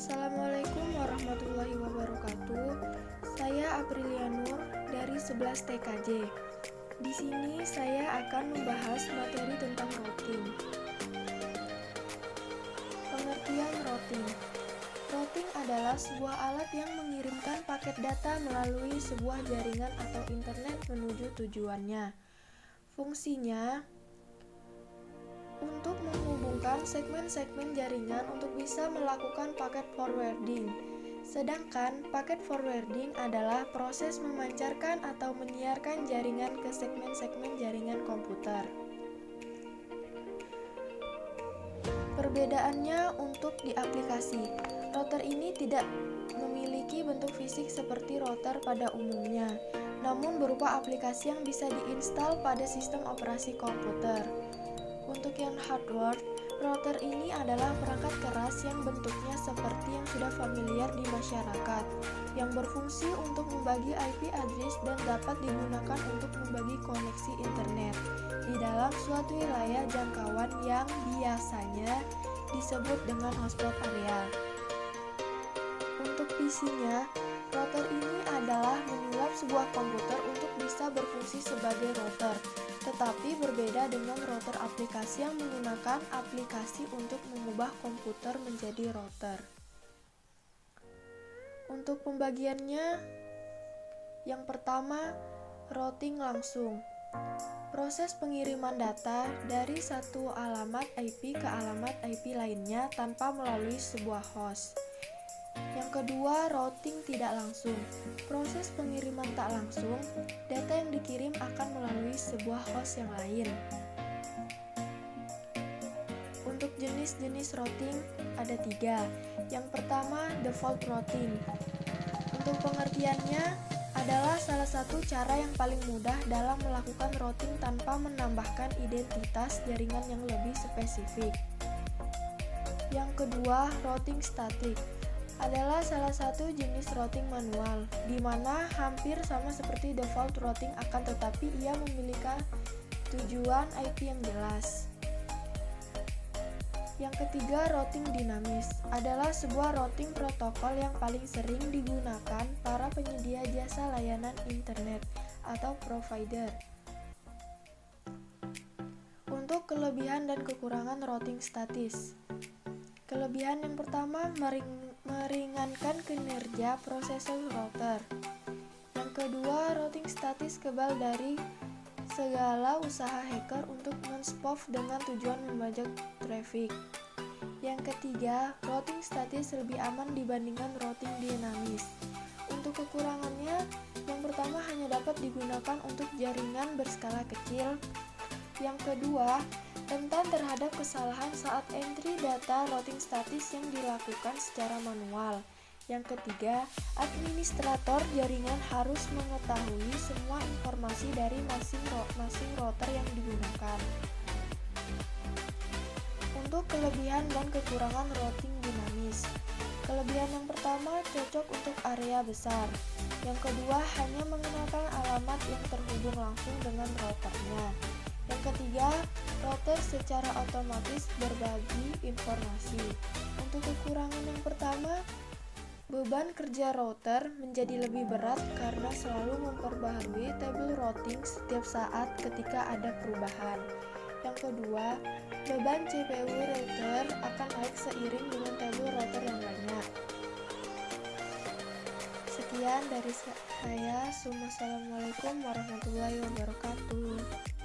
Assalamualaikum warahmatullahi wabarakatuh. Saya Aprilia Nur dari 11 TKJ. Di sini saya akan membahas materi tentang routing. Pengertian routing. Routing adalah sebuah alat yang mengirimkan paket data melalui sebuah jaringan atau internet menuju tujuannya. Fungsinya untuk menghubungkan segmen-segmen jaringan untuk bisa melakukan paket forwarding. Sedangkan paket forwarding adalah proses memancarkan atau menyiarkan jaringan ke segmen-segmen jaringan komputer. Perbedaannya untuk di aplikasi, router ini tidak memiliki bentuk fisik seperti router pada umumnya, namun berupa aplikasi yang bisa diinstal pada sistem operasi komputer. Untuk yang hardware, router ini adalah perangkat keras yang bentuknya seperti yang sudah familiar di masyarakat, yang berfungsi untuk membagi IP address dan dapat digunakan untuk membagi koneksi internet di dalam suatu wilayah jangkauan yang biasanya disebut dengan hotspot area. Untuk PC-nya, router ini adalah menyulap sebuah komputer untuk bisa berfungsi sebagai router, tetapi berbeda dengan router aplikasi yang menggunakan aplikasi untuk mengubah komputer menjadi router. Untuk pembagiannya, yang pertama, routing langsung. Proses pengiriman data dari satu alamat IP ke alamat IP lainnya tanpa melalui sebuah host. Yang kedua, routing tidak langsung. Proses pengiriman tak langsung, data yang dikirim akan melalui sebuah host yang lain. Untuk jenis-jenis routing ada 3. Yang pertama, default routing. Untuk pengertiannya adalah salah satu cara yang paling mudah dalam melakukan routing tanpa menambahkan identitas jaringan yang lebih spesifik. Yang kedua, routing static adalah salah satu jenis routing manual, di mana hampir sama seperti default routing akan tetapi ia memiliki tujuan IP yang jelas. Yang ketiga, routing dinamis adalah sebuah routing protokol yang paling sering digunakan para penyedia jasa layanan internet atau provider. Untuk kelebihan dan kekurangan routing statis. Kelebihan yang pertama, meringankan kinerja prosesor router. Yang kedua, routing statis kebal dari segala usaha hacker untuk men-spoof dengan tujuan membajak traffic. Yang ketiga, routing statis lebih aman dibandingkan routing dinamis. Untuk kekurangannya, yang pertama hanya dapat digunakan untuk jaringan berskala kecil. Yang kedua, rentan terhadap kesalahan saat entry data routing statis yang dilakukan secara manual. Yang ketiga, administrator jaringan harus mengetahui semua informasi dari masing-masing router yang digunakan. Untuk kelebihan dan kekurangan routing dinamis. Kelebihan yang pertama, cocok untuk area besar. Yang kedua, hanya mengenalkan alamat yang terhubung langsung dengan routernya. Yang ketiga, router secara otomatis berbagi informasi. Untuk kekurangan yang pertama, beban kerja router menjadi lebih berat karena selalu memperbaharui table routing setiap saat ketika ada perubahan. Yang kedua, beban CPU router akan naik seiring dengan table router yang banyak. Sekian dari saya. Assalamualaikum warahmatullahi wabarakatuh.